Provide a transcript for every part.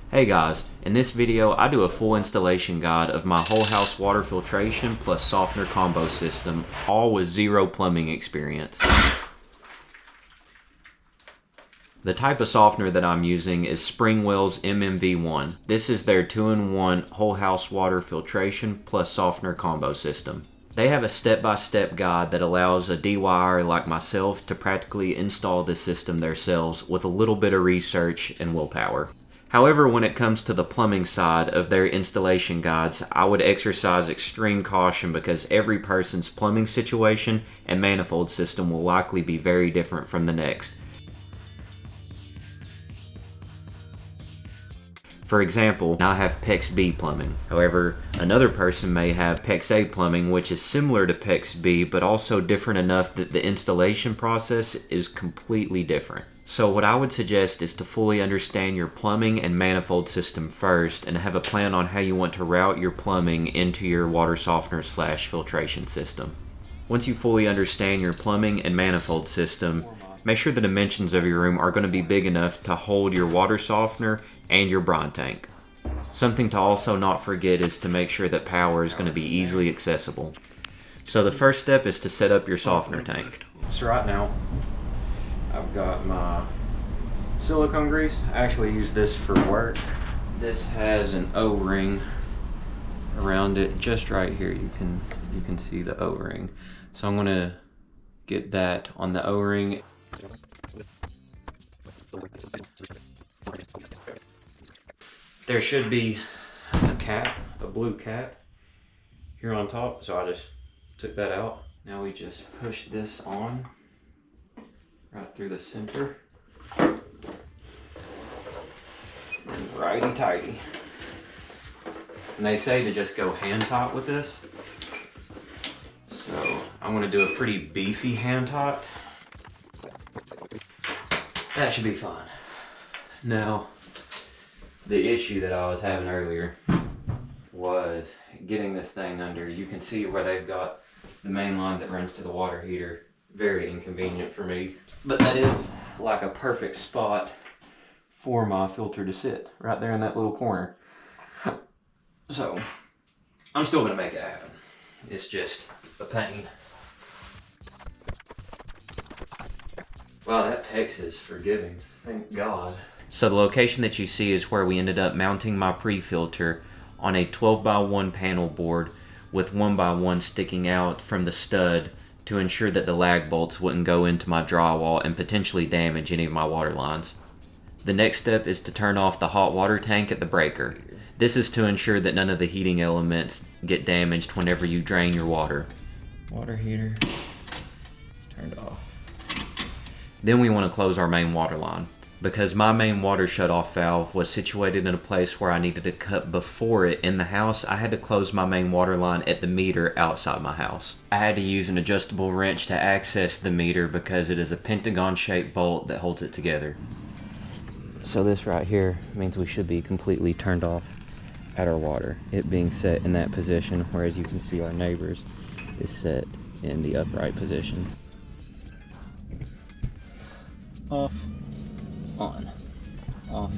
Hey guys, in this video I do a full installation guide of my whole house water filtration plus softener combo system, all with zero plumbing experience. The type of softener that I'm using is Springwell's MMV1. This is their 2-in-1 whole house water filtration plus softener combo system. They have a step-by-step guide that allows a DIYer like myself to practically install this system themselves with a little bit of research and willpower. However, when it comes to the plumbing side of their installation guides, I would exercise extreme caution because every person's plumbing situation and manifold system will likely be very different from the next. For example, I have PexB plumbing. However, another person may have PexA plumbing, which is similar to PexB, but also different enough that the installation process is completely different. So what I would suggest is to fully understand your plumbing and manifold system first and have a plan on how you want to route your plumbing into your water softener / filtration system. Once you fully understand your plumbing and manifold system, make sure the dimensions of your room are going to be big enough to hold your water softener and your brine tank. Something to also not forget is to make sure that power is going to be easily accessible. So the first step is to set up your softener tank. So right now, I've got my silicone grease. I actually use this for work. This has an O-ring around it, just right here. You can see the O-ring. So I'm going to get that on the O-ring. There should be a cap, a blue cap here on top, so I just took that out. Now we just push this on right through the center. And righty tighty. And they say to just go hand taut with this. So I'm gonna do a pretty beefy hand taut. That should be fun. Now, the issue that I was having earlier was getting this thing under. You can see where they've got the main line that runs to the water heater. Very inconvenient for me, but that is like a perfect spot for my filter to sit, right there in that little corner. So, I'm still gonna make it happen. It's just a pain. Wow, that PEX is forgiving, thank God. So the location that you see is where we ended up mounting my pre-filter on a 12x1 panel board with 1x1 sticking out from the stud to ensure that the lag bolts wouldn't go into my drywall and potentially damage any of my water lines. The next step is to turn off the hot water tank at the breaker. This is to ensure that none of the heating elements get damaged whenever you drain your water. Water heater turned off. Then we want to close our main water line. Because my main water shutoff valve was situated in a place where I needed to cut before it in the house, I had to close my main water line at the meter outside my house. I had to use an adjustable wrench to access the meter because it is a pentagon-shaped bolt that holds it together. So this right here means we should be completely turned off at our water, it being set in that position, whereas you can see our neighbors is set in the upright position. Off. On, off,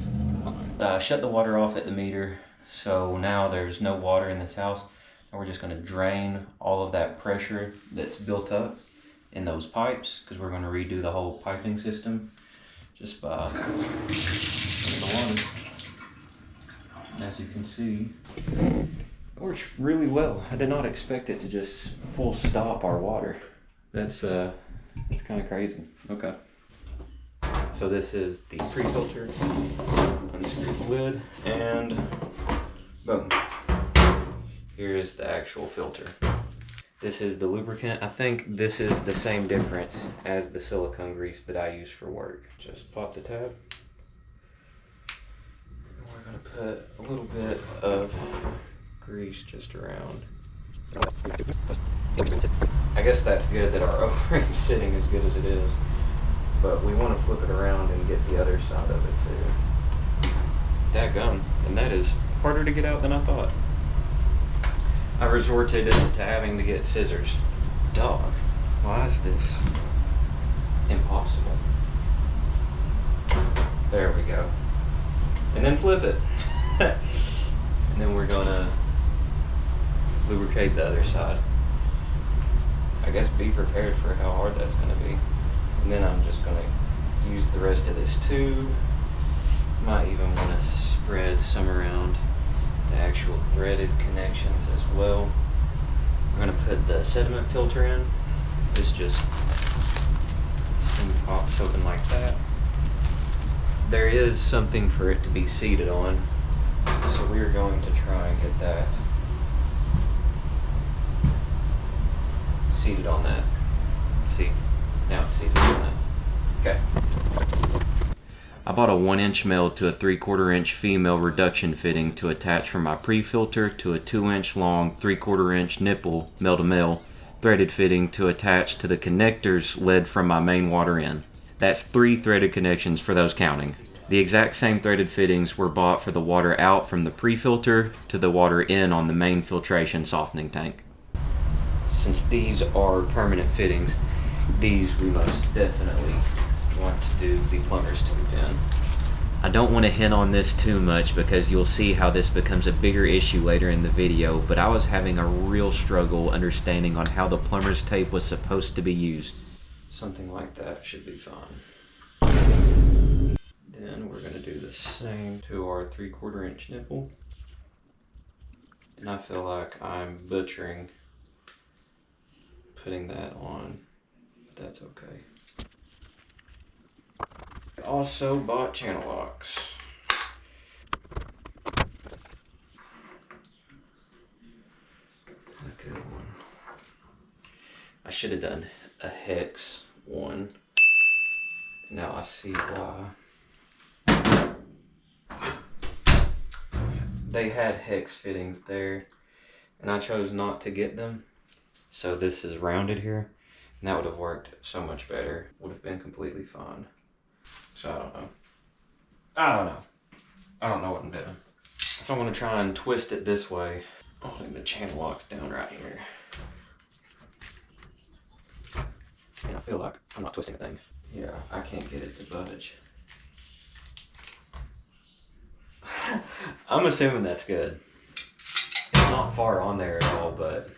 on. Shut the water off at the meter, so now there's no water in this house, and we're just going to drain all of that pressure that's built up in those pipes, because we're going to redo the whole piping system just by turning the water. And as you can see, it works really well. I did not expect it to just full stop our water. That's kind of crazy. Okay. So this is the pre-filter. Unscrew the lid and boom. Here is the actual filter. This is the lubricant. I think this is the same difference as the silicone grease that I use for work. Just pop the tab. And we're gonna put a little bit of grease just around. I guess that's good that our O-ring's sitting as good as it is. But we want to flip it around and get the other side of it too. Dadgum, and that is harder to get out than I thought. I resorted to having to get scissors. Dog, why is this impossible? There we go. And then flip it. And then we're gonna lubricate the other side. I guess be prepared for how hard that's gonna be. And then I'm just gonna use the rest of this tube. Might even want to spread some around the actual threaded connections as well. We're gonna put the sediment filter in. This just pops open like that. There is something for it to be seated on, so we're going to try and get that seated on that. See, now it's seated on that. Okay. I bought a 1-inch male to a 3/4 inch female reduction fitting to attach from my pre-filter to a 2-inch long 3/4 inch nipple male to male threaded fitting to attach to the connectors led from my main water in. That's 3 threaded connections for those counting. The exact same threaded fittings were bought for the water out from the pre-filter to the water in on the main filtration softening tank. Since these are permanent fittings, these we most definitely want to do the plumber's tube in. I don't want to hint on this too much because you'll see how this becomes a bigger issue later in the video, but I was having a real struggle understanding on how the plumber's tape was supposed to be used. Something like that should be fine. Then we're going to do the same to our 3/4 inch nipple. And I feel like I'm butchering putting that on, but that's okay. I also bought channel locks. A good one. I should have done a hex one. Now I see why. They had hex fittings there, and I chose not to get them. So this is rounded here, and that would have worked so much better. Would have been completely fine. So I don't know. I don't know what I'm doing. So I'm gonna try and twist it this way, holding the channel locks down right here. And I feel like I'm not twisting a thing. Yeah, I can't get it to budge. I'm assuming that's good. It's not far on there at all, but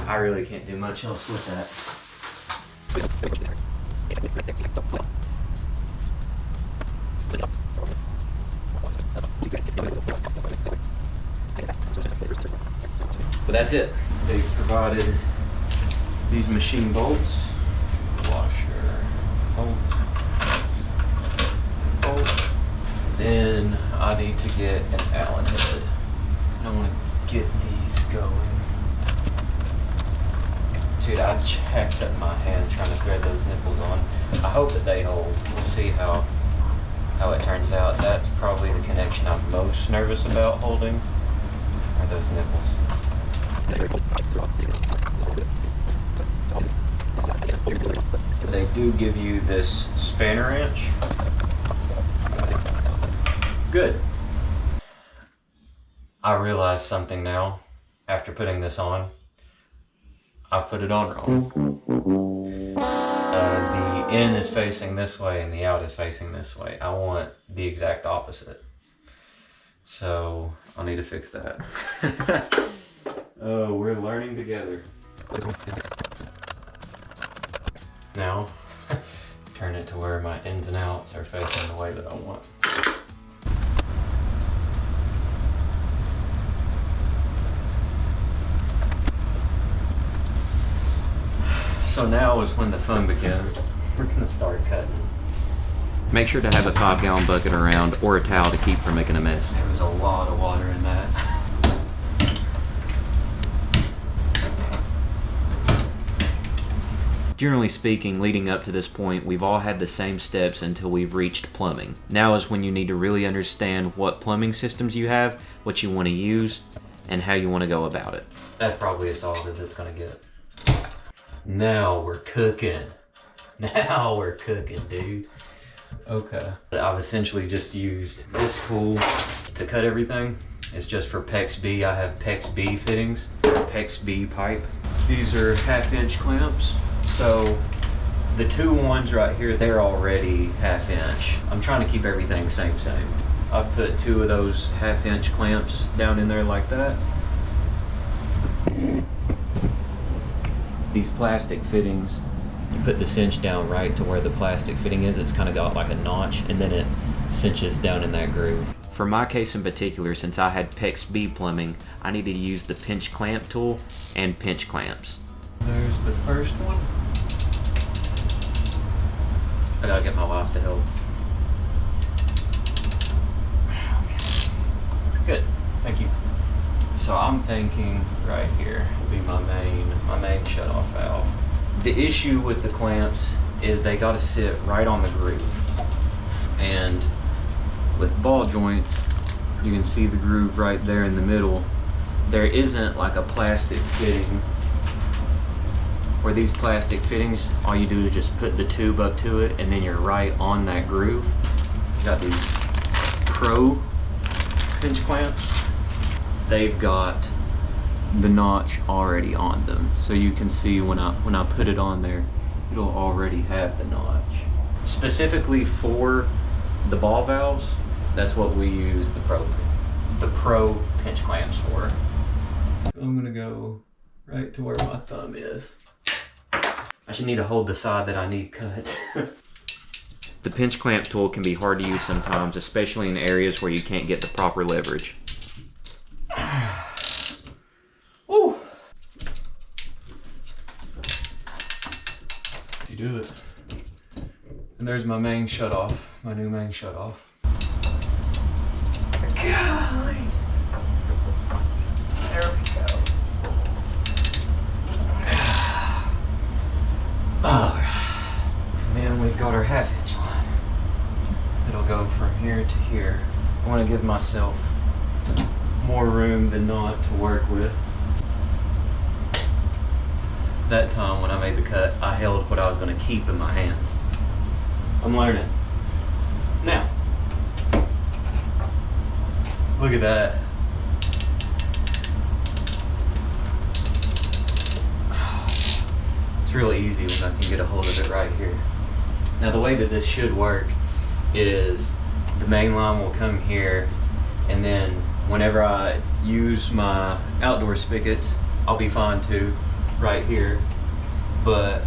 I really can't do much else with that. But that's it. They provided these machine bolts, washer, bolt. Then I need to get an Allen head. I want to get these going. Dude, I jacked up my hand trying to thread those nipples on. I hope that they hold. We'll see how it turns out. That's probably the connection I'm most nervous about holding, are those nipples. They do give you this spanner wrench. Good. I realize something now after putting this on. I put it on wrong. The in is facing this way and the out is facing this way. I want the exact opposite. So I'll need to fix that. Oh, we're learning together. Now, turn it to where my ins and outs are facing the way that I want. So now is when the fun begins. We're gonna start cutting. Make sure to have a 5-gallon bucket around or a towel to keep from making a mess. There was a lot of water in that. Generally speaking, leading up to this point, we've all had the same steps until we've reached plumbing. Now is when you need to really understand what plumbing systems you have, what you want to use, and how you want to go about it. That's probably as solid as it's gonna get. Now we're cooking. Now we're cooking, dude. Okay. I've essentially just used this tool to cut everything. It's just for PexB. I have PexB fittings, PexB pipe. These are 1/2-inch clamps. So the two ones right here, they're already 1/2 inch. I'm trying to keep everything same. I've put 2 of those 1/2-inch clamps down in there like that. These plastic fittings, you put the cinch down right to where the plastic fitting is. It's kind of got like a notch, and then it cinches down in that groove. For my case in particular, since I had PexB plumbing, I needed to use the pinch clamp tool and pinch clamps. There's the first one. I gotta get my wife to help. Good, thank you. So I'm thinking right here will be my main shut-off valve. The issue with the clamps is they gotta sit right on the groove. And with ball joints, you can see the groove right there in the middle. There isn't like a plastic fitting, where these plastic fittings, all you do is just put the tube up to it and then you're right on that groove. Got these Pro pinch clamps. They've got the notch already on them. So you can see when I put it on there, it'll already have the notch. Specifically for the ball valves, that's what we use the Pro pinch clamps for. I'm gonna go right to where my thumb is. I should need to hold the side that I need cut. The pinch clamp tool can be hard to use sometimes, especially in areas where you can't get the proper leverage. Woo! You do it. And there's my main shutoff, my new main shutoff. Golly! There we go. Alright. And then we've got our 1/2-inch line. It'll go from here to here. I want to give myself more room than not to work with. That time when I made the cut, I held what I was going to keep in my hand. I'm learning. Now, look at that. It's real easy when I can get a hold of it right here. Now the way that this should work is the main line will come here, and then whenever I use my outdoor spigots, I'll be fine too, right here. But,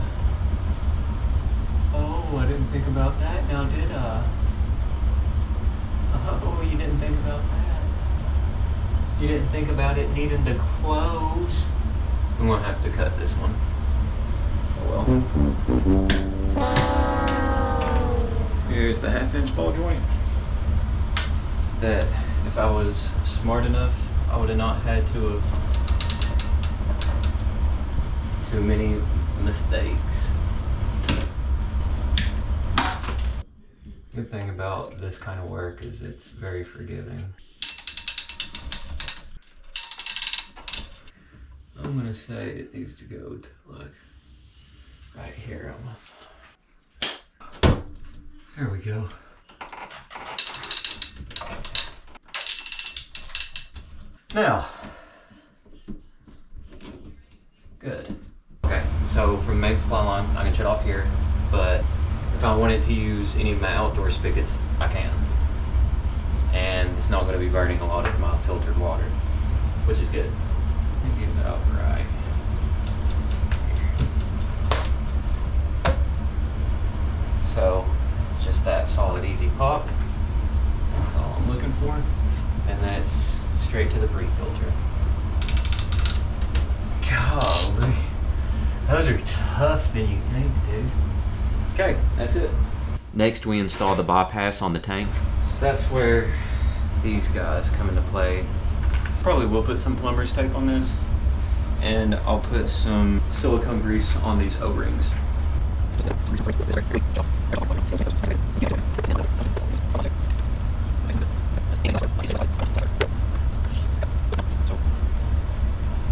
oh, I didn't think about that now, did I? Oh, you didn't think about that. You didn't think about it needing to close. I'm gonna have to cut this one. Oh well. Here's the 1/2-inch ball joint that if I was smart enough, I would have not had to have too many mistakes. Good thing about this kind of work is it's very forgiving. I'm gonna say it needs to go to like right here on my thumb. There we go. Now, good. Okay, so from main supply line, I can shut off here, but if I wanted to use any of my outdoor spigots, I can. And it's not going to be burning a lot of my filtered water, which is good. Let me get that out right. So, just that solid, easy pop. That's all I'm looking for. And that's straight to the pre-filter. Golly, those are tough than you think, dude. Okay, that's it. Next, we install the bypass on the tank. So that's where these guys come into play. Probably will put some plumber's tape on this, and I'll put some silicone grease on these O-rings.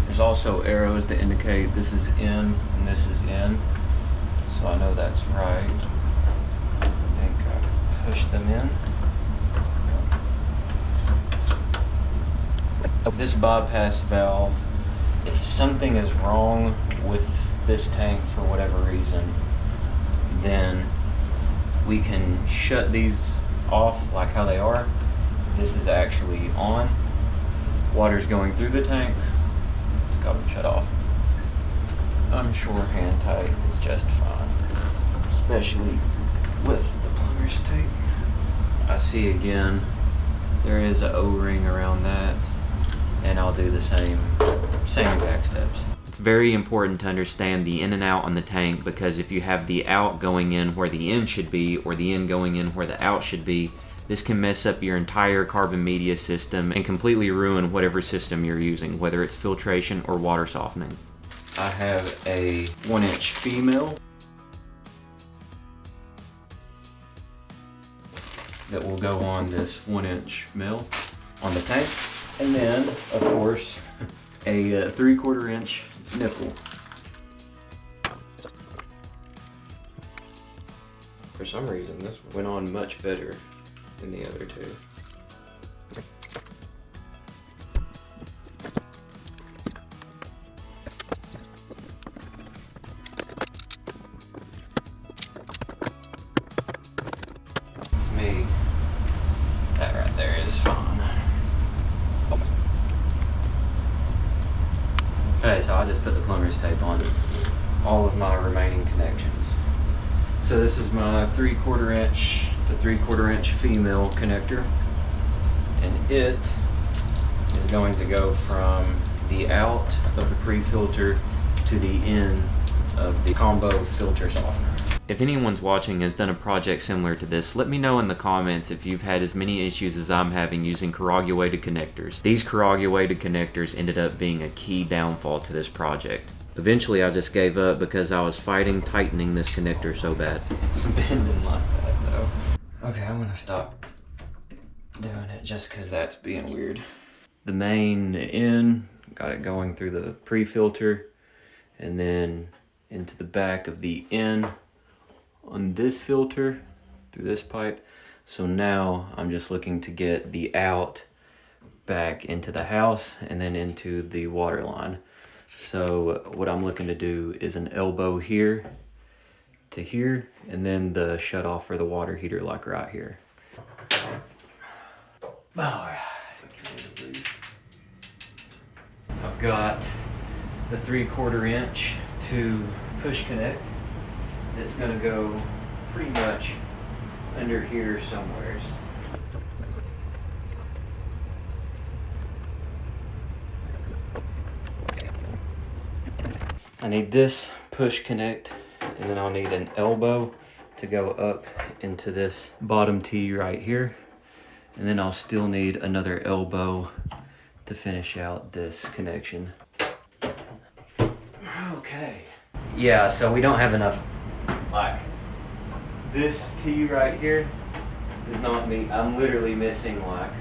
There's also arrows that indicate this is in and this is in, so I know that's right. I think I push them in. This bypass valve, if something is wrong with this tank for whatever reason, then we can shut these off like how they are, this is actually on. Water's going through the tank. It's got to shut off. Unsure hand tight is just fine, especially with the plumber's tape. I see again, there is an O-ring around that, and I'll do the same exact steps. It's very important to understand the in and out on the tank, because if you have the out going in where the in should be, or the in going in where the out should be, this can mess up your entire carbon media system and completely ruin whatever system you're using, whether it's filtration or water softening. I have a 1-inch female that will go on this 1-inch mill on the tank, and then of course a 3/4 inch nipple. For some reason this went on much better than the other two. To me, that right there is fine. Okay, so I just put the plumber's tape on all of my remaining connections. So this is my 3/4 inch to 3/4 inch female connector, and it is going to go from the out of the pre-filter to the in of the combo filter softener. If anyone's watching has done a project similar to this, let me know in the comments if you've had as many issues as I'm having using corrugated connectors. These corrugated connectors ended up being a key downfall to this project. Eventually I just gave up because I was fighting tightening this connector so bad. It's bending like that though. Okay, I'm gonna stop doing it just because that's being weird. The main in, got it going through the pre-filter and then into the back of the in on this filter through this pipe. So now I'm just looking to get the out back into the house and then into the water line. So what I'm looking to do is an elbow here to here, and then the shut off for the water heater like right here. Alright. I've got the 3/4 inch to push connect. It's gonna go pretty much under here somewheres. I need this push connect, and then I'll need an elbow to go up into this bottom T right here. And then I'll still need another elbow to finish out this connection. Okay. Yeah, so we don't have enough, like, this T right here does not meet, I'm literally missing like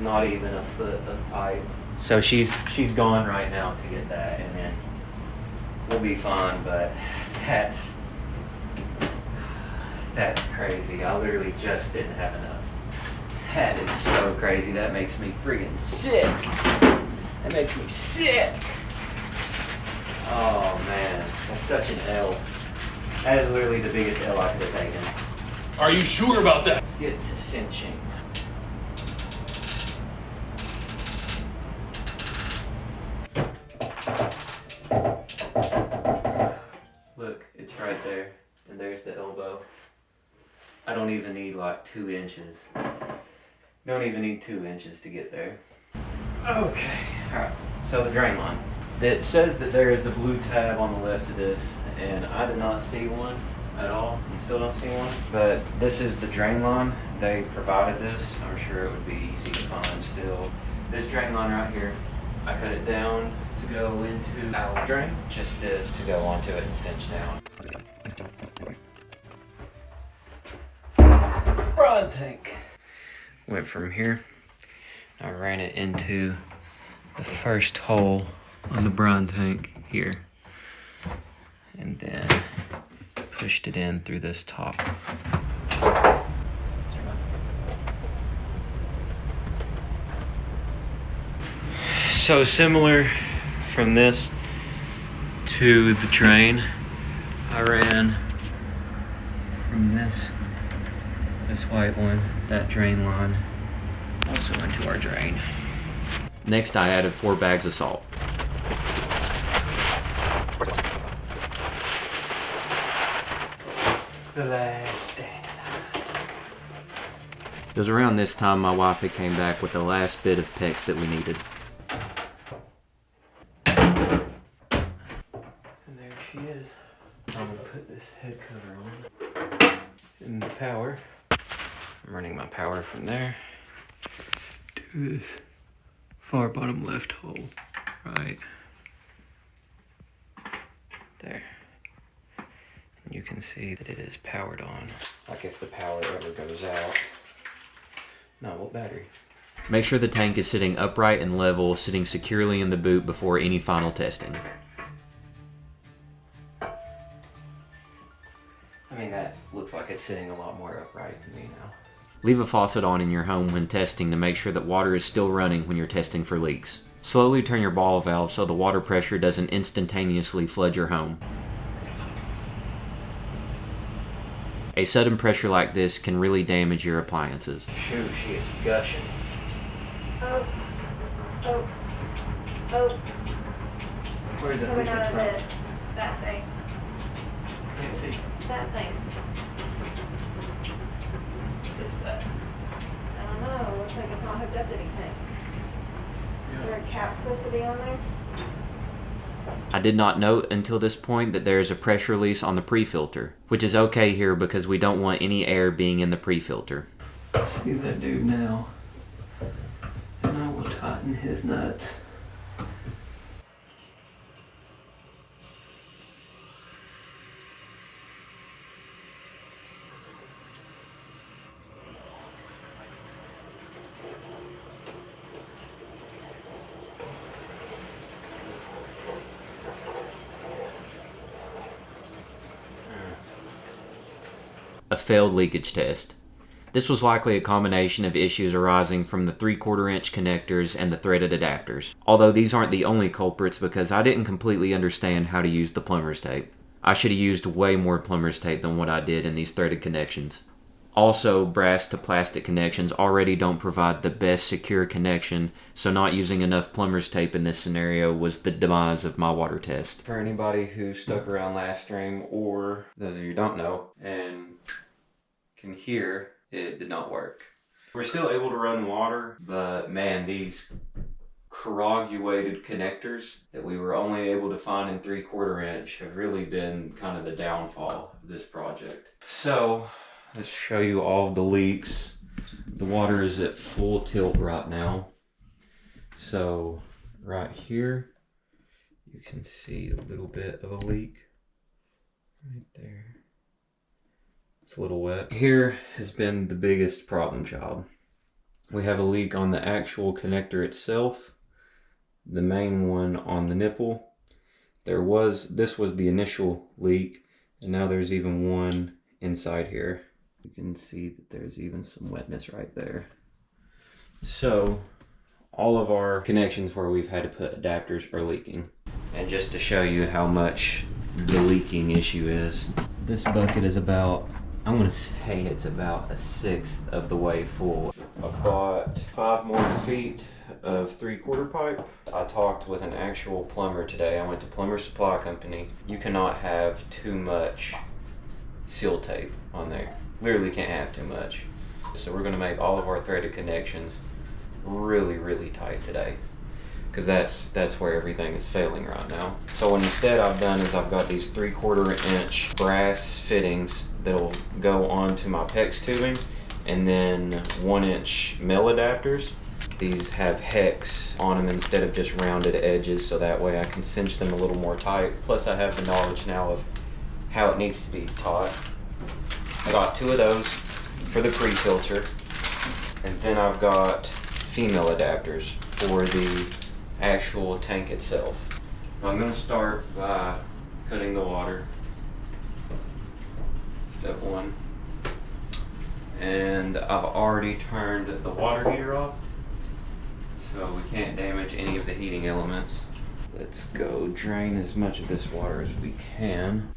not even a foot of pipe. So she's gone right now to get that, and then we'll be fine, but that's crazy. I literally just didn't have enough. That is so crazy. That makes me freaking sick. That makes me sick. Oh man, that's such an L. That is literally the biggest L I could have taken. Are you sure about that? Let's get to cinching. Look, it's right there, and there's the elbow. I don't even need like 2 inches. Don't even need 2 inches to get there. Okay, alright, so the drain line. It says that there is a blue tab on the left of this, and I did not see one at all. You still don't see one? But this is the drain line. They provided this. I'm sure it would be easy to find still. This drain line right here, I cut it down to go into our drain. Just this to go onto it and cinch down. Brine tank. Went from here. I ran it into the first hole on the brine tank here, and then pushed it in through this top. So similar from this to the drain, I ran from this white one, that drain line. I was also into our drain. Next, I added 4 bags of salt. The last day. It was around this time my wife had came back with the last bit of PEX that we needed. And there she is. I'm gonna put this head cover on. In the power. I'm running my power from there to this far bottom left hole, right there. And you can see that it is powered on. Like if the power ever goes out. No, what battery? Make sure the tank is sitting upright and level, sitting securely in the boot before any final testing. I mean, that looks like it's sitting a lot more upright to me now. Leave a faucet on in your home when testing to make sure that water is still running when you're testing for leaks. Slowly turn your ball valve so the water pressure doesn't instantaneously flood your home. A sudden pressure like this can really damage your appliances. Shoot, she is gushing. Oh. Where's it coming leaking out of from? this. That thing. Can't see. That thing. What's that? I don't know. Looks like it's not hooked up to anything. Is there a cap supposed to be on there? I did not note until this point that there is a pressure release on the pre-filter, which is okay here because we don't want any air being in the pre-filter. See that dude now, and I will tighten his nuts. A failed leakage test. This was likely a combination of issues arising from the 3/4 inch connectors and the threaded adapters. Although these aren't the only culprits because I didn't completely understand how to use the plumber's tape. I should have used way more plumber's tape than what I did in these threaded connections. Also, brass to plastic connections already don't provide the best secure connection, so not using enough plumber's tape in this scenario was the demise of my water test. For anybody who stuck around last stream, or those of you who don't know, and can hear, it did not work. We're still able to run water, but man, these corrugated connectors that we were only able to find in 3/4 inch have really been kind of the downfall of this project. So, let's show you all of the leaks. The water is at full tilt right now. So, right here, you can see a little bit of a leak. Right there. It's a little wet. Here has been the biggest problem child. We have a leak on the actual connector itself, the main one on the nipple. This was the initial leak, and now there's even one inside here. You can see that there's even some wetness right there. So, all of our connections where we've had to put adapters are leaking. And just to show you how much the leaking issue is, this bucket is about, I want to say it's about 1/6 of the way full. I bought 5 more feet of 3/4 pipe. I talked with an actual plumber today. I went to Plumber Supply Company. You cannot have too much seal tape on there. Literally can't have too much. So we're going to make all of our threaded connections really, really tight today, because that's where everything is failing right now. So what instead I've done is I've got these 3/4 inch brass fittings that'll go onto my PEX tubing, and then 1 inch male adapters. These have hex on them instead of just rounded edges, so that way I can cinch them a little more tight. Plus I have the knowledge now of how it needs to be taut. I got 2 of those for the pre-filter, and then I've got female adapters for the actual tank itself. I'm going to start by cutting the water. Step 1. And I've already turned the water heater off, so we can't damage any of the heating elements. Let's go drain as much of this water as we can.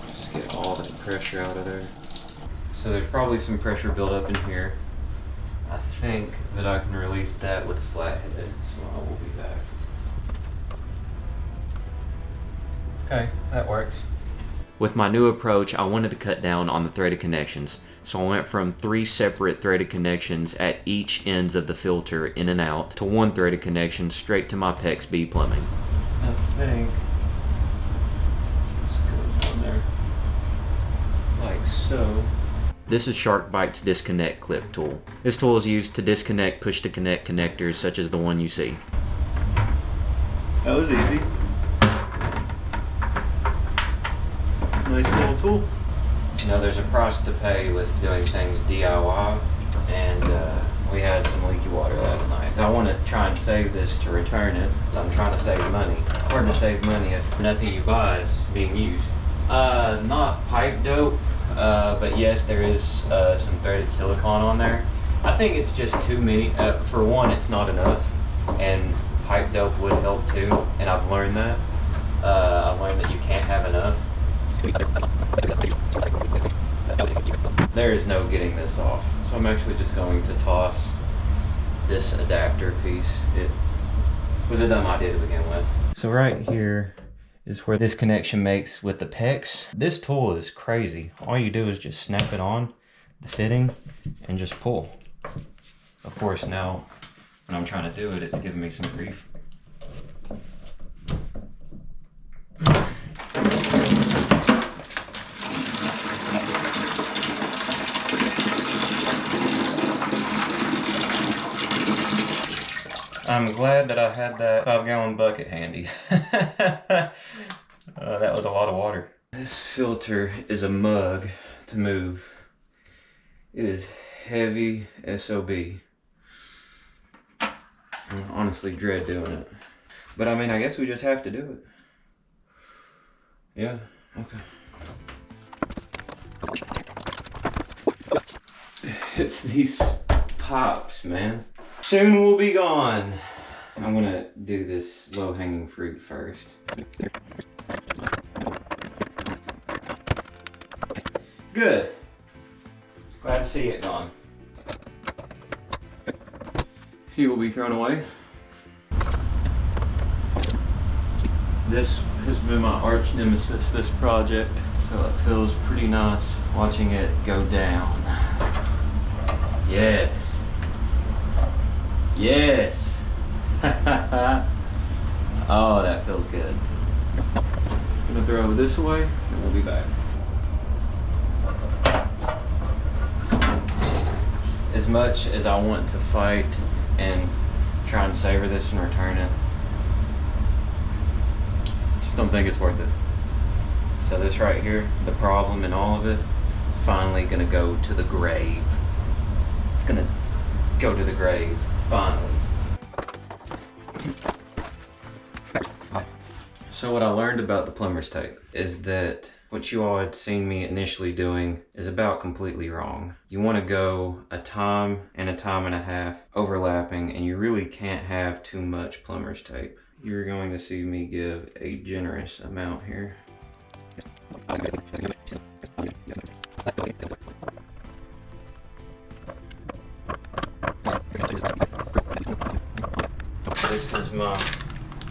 Let's get all pressure out of there. So there's probably some pressure built up in here. I think that I can release that with a flathead, so I will be back. Okay, that works. With my new approach, I wanted to cut down on the threaded connections. So I went from 3 separate threaded connections at each ends of the filter in and out to 1 threaded connection straight to my PexB plumbing. I think this goes on there like so. This is SharkBite's disconnect clip tool. This tool is used to disconnect push-to-connect connectors such as the one you see. That was easy. Nice little tool. You know, there's a price to pay with doing things DIY, and we had some leaky water last night. I want to try and save this to return it. I'm trying to save money. Hard to save money if nothing you buy is being used. Not pipe dope, but yes, there is some threaded silicone on there. I think it's just too many. For one, it's not enough, and pipe dope would help too, and I've learned that. I've learned that you can't have enough. There is no getting this off, so I'm actually just going to toss this adapter piece. It was a dumb idea to begin with. So right here is where this connection makes with the PEX. This tool is crazy. All you do is just snap it on the fitting and just pull. Of course, now when I'm trying to do it, it's giving me some grief. I'm glad that I had that 5-gallon bucket handy. That was a lot of water. This filter is a mug to move. It is heavy SOB. I honestly dread doing it. But I mean, I guess we just have to do it. Yeah, okay. It's these pops, man. Soon we'll be gone. I'm gonna do this low-hanging fruit first. Good. Glad to see it gone. He will be thrown away. This has been my arch nemesis, this project, so it feels pretty nice watching it go down. Yes. Yes! Oh, that feels good. I'm gonna throw this away and we'll be back. As much as I want to fight and try and savor this and return it, just don't think it's worth it. So this right here, the problem in all of it, is finally gonna go to the grave. It's gonna go to the grave. Finally. So what I learned about the plumber's tape is that what you all had seen me initially doing is about completely wrong. You want to go a time and a half overlapping, and you really can't have too much plumber's tape. You're going to see me give a generous amount here. This is my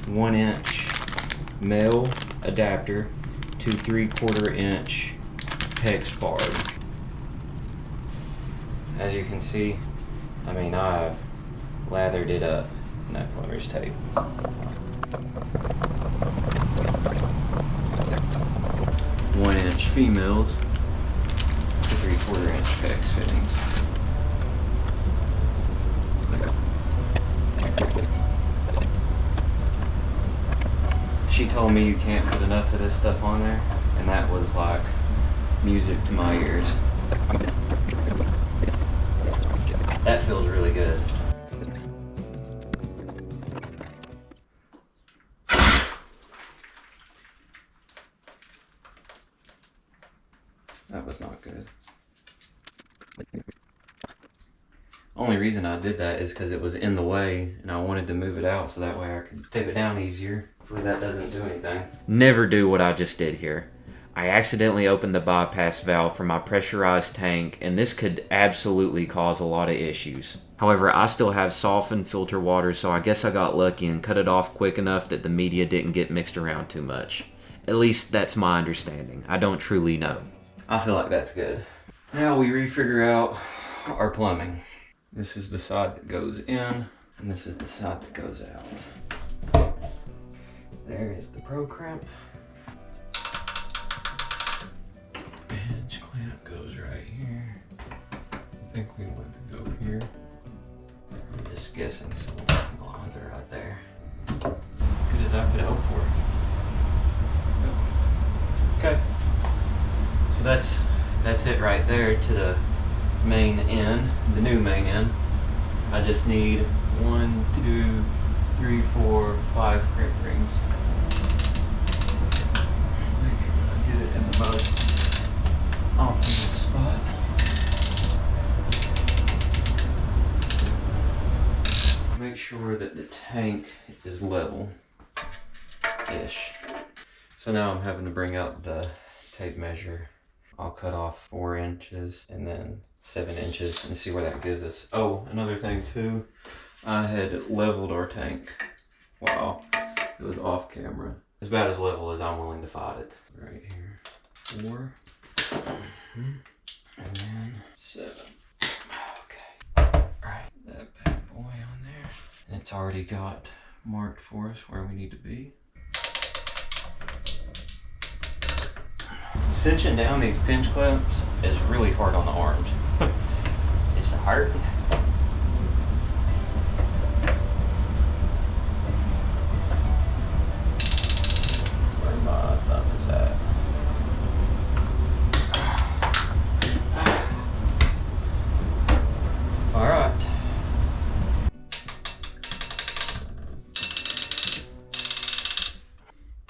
1-inch male adapter to 3/4-inch PEX bar. As you can see, I mean, I've lathered it up in that plumber's tape. 1-inch females to 3/4-inch PEX fittings. She told me you can't put enough of this stuff on there, and that was like music to my ears. That feels really good. That was not good. Only reason I did that is because it was in the way and I wanted to move it out so that way I could tape it down easier. Hopefully that doesn't do anything. Never do what I just did here. I accidentally opened the bypass valve for my pressurized tank, and this could absolutely cause a lot of issues. However, I still have softened filter water, so I guess I got lucky and cut it off quick enough that the media didn't get mixed around too much. At least that's my understanding. I don't truly know. I feel like that's good. Now we refigure out our plumbing. This is the side that goes in, and this is the side that goes out. There is the Pro Crimp. Pinch clamp goes right here. I think we want to go here. I'm just guessing some lines are right there. Good as I could hope for. Okay. So that's it right there to the main end, the new main end. I just need 1, 2, 3, 4, 5 crimp rings. Get it in the most optimal spot. Make sure that the tank is level-ish. So now I'm having to bring out the tape measure. I'll cut off 4 inches and then 7 inches and see where that gives us. Oh, another thing too, I had leveled our tank. Wow, it was off camera. As about as level as I'm willing to fight it. Right here, 4, and then 7. Okay, all right, that bad boy on there. And it's already got marked for us where we need to be. Cinching down these pinch clamps is really hard on the arms. It's hard. Where my thumb is at. All right.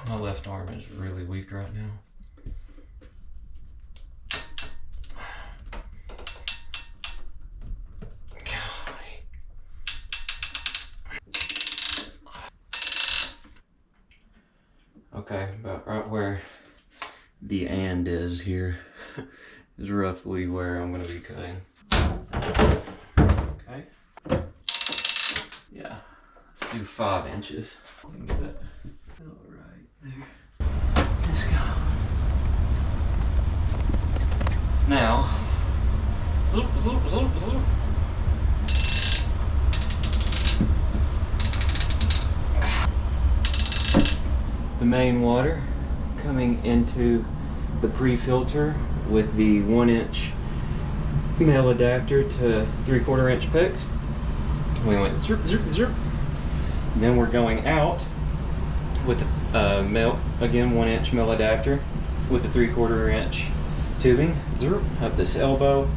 My left arm is really weak right now. Okay, about right where the and is here is roughly where I'm going to be cutting. Okay. Yeah, let's do 5 inches. Get that right there. This guy. Now, zoop, zoop, zoop, zoop. The main water coming into the pre-filter with the 1-inch male adapter to 3/4 inch PEX. We went zerp, zerp, zerp. And then we're going out with male, again 1-inch male adapter with the 3/4 inch tubing, zerp, up this elbow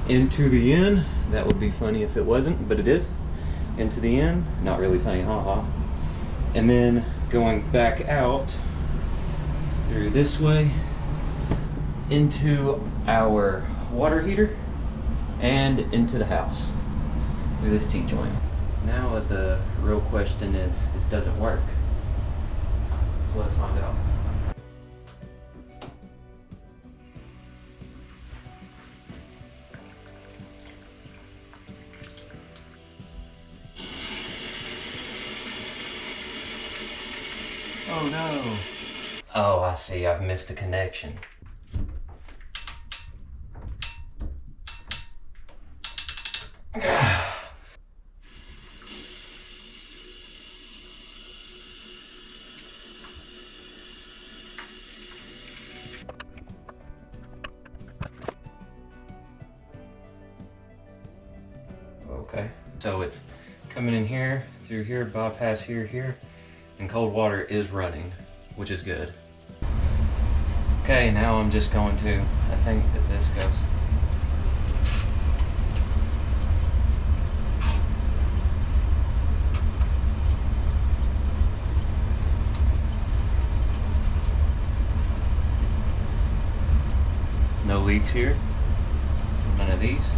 into the end. That would be funny if it wasn't, but it is. Into the end, not really funny, haha. And then going back out through this way into our water heater and into the house through this T-joint. Now the real question is does it work? So let's find out. Oh no. Oh, I see. I've missed a connection. Okay, so it's coming in here, through here, bypass here, here. And cold water is running, which is good. Okay, now I'm just going to, I think that this goes. No leaks here, none of these.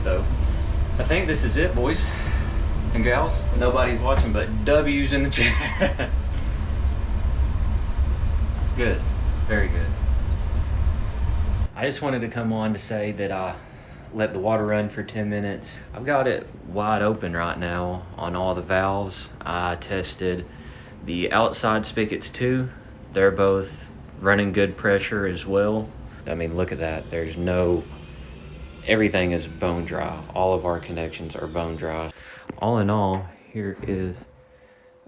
So I think this is it, boys and gals. Nobody's watching but W's in the chat. Good, very good. I just wanted to come on to say that I let the water run for 10 minutes. I've got it wide open right now on all the valves. I tested the outside spigots too. They're both running good pressure as well. I mean, look at that. There's no, everything is bone dry. All of our connections are bone dry. All in all, here is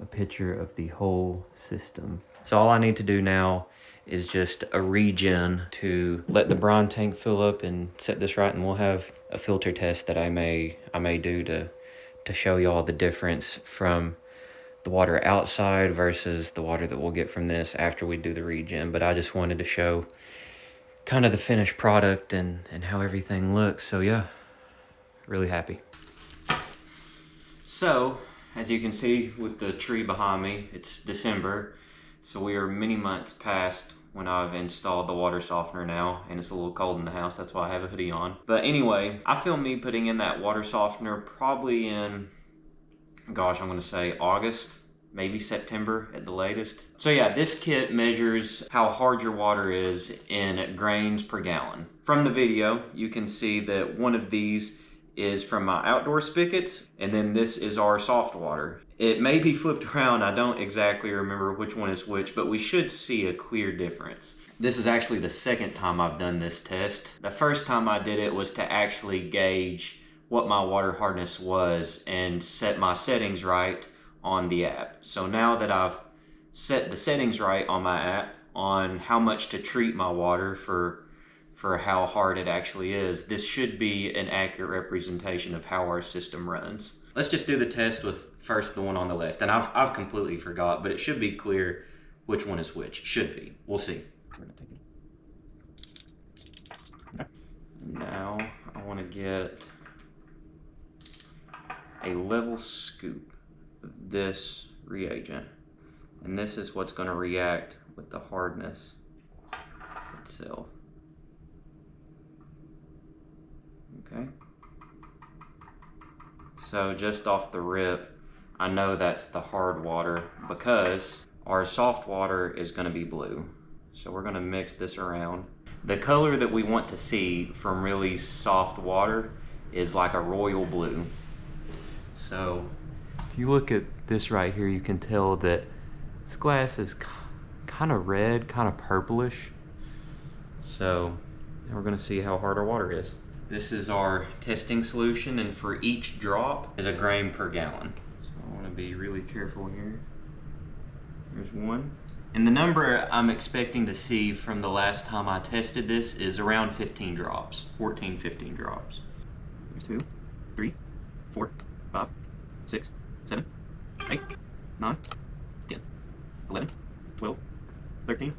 a picture of the whole system. So all I need to do now is just a regen to let the brine tank fill up and set this right, and we'll have a filter test that I may do to show y'all the difference from the water outside versus the water that we'll get from this after we do the regen. But I just wanted to show kind of the finished product and how everything looks. So yeah, really happy. So as you can see with the tree behind me, it's December. So we are many months past when I've installed the water softener now, and it's a little cold in the house, that's why I have a hoodie on. But anyway, I filmed me putting in that water softener probably in, gosh, I'm gonna say August, maybe September at the latest. So yeah, this kit measures how hard your water is in grains per gallon. From the video, you can see that one of these is from my outdoor spigots, and then this is our soft water. It may be flipped around, I don't exactly remember which one is which, but we should see a clear difference. This is actually the second time I've done this test. The first time I did it was to actually gauge what my water hardness was and set my settings right on the app. So now that I've set the settings right on my app on how much to treat my water for how hard it actually is, this should be an accurate representation of how our system runs. Let's just do the test with first the one on the left. And I've completely forgot, but it should be clear which one is which. Should be. We'll see. Okay. Now I want to get a level scoop of this reagent. And this is what's going to react with the hardness itself. Okay. So just off the rip, I know that's the hard water because our soft water is going to be blue. So we're going to mix this around. The color that we want to see from really soft water is like a royal blue. So if you look at this right here, you can tell that this glass is kind of red, kind of purplish. So now we're going to see how hard our water is. This is our testing solution, and for each drop is a grain per gallon. So I want to be really careful here. There's one. And the number I'm expecting to see from the last time I tested this is around 15 drops, 14, 15 drops. There's 2, 3, 4, 5, 6, 7, 8, 9, 10, 11, 12, 13.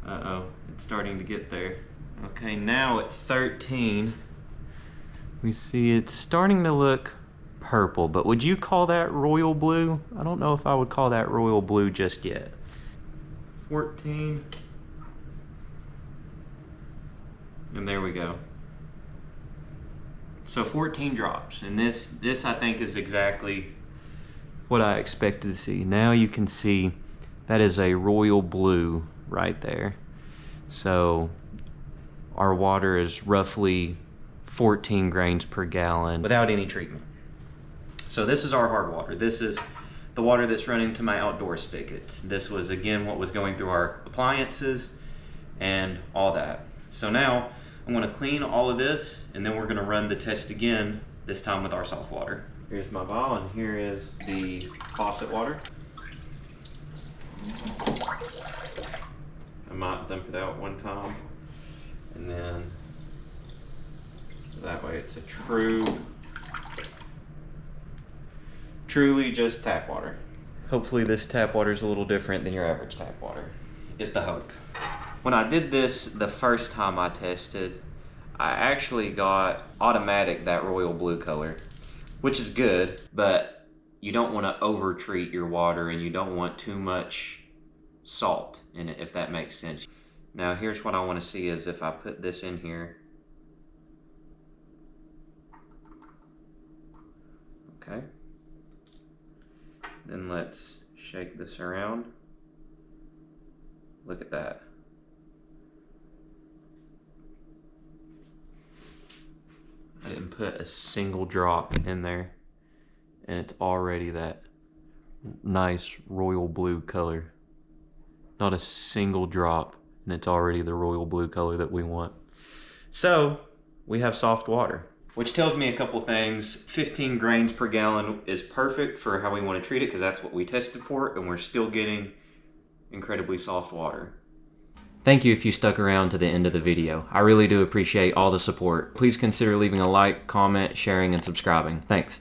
Uh-oh, it's starting to get there. Okay, now at 13, we see it's starting to look purple, but would you call that royal blue? I don't know if I would call that royal blue just yet. 14. And there we go. So 14 drops, and this I think is exactly what I expected to see. Now you can see that is a royal blue right there. So our water is roughly 14 grains per gallon without any treatment. So this is our hard water. This is the water that's running to my outdoor spigots. This was again what was going through our appliances and all that. So now I'm going to clean all of this, and then we're going to run the test again, this time with our soft water. Here's my vial, and here is the faucet water. I might dump it out one time, and then so that way it's a truly just tap water. Hopefully this tap water is a little different than your average tap water, is the hope. When I did this the first time I tested, I actually got automatic that royal blue color, which is good, but you don't want to over treat your water, and you don't want too much salt in it, if that makes sense. Now here's what I want to see is if I put this in here. Okay. Then let's shake this around. Look at that. I didn't put a single drop in there, and it's already that nice royal blue color. Not a single drop, and it's already the royal blue color that we want. So we have soft water, which tells me a couple things. 15 grains per gallon is perfect for how we want to treat it, because that's what we tested for, and we're still getting incredibly soft water. Thank you if you stuck around to the end of the video. I really do appreciate all the support. Please consider leaving a like, comment, sharing, and subscribing. Thanks.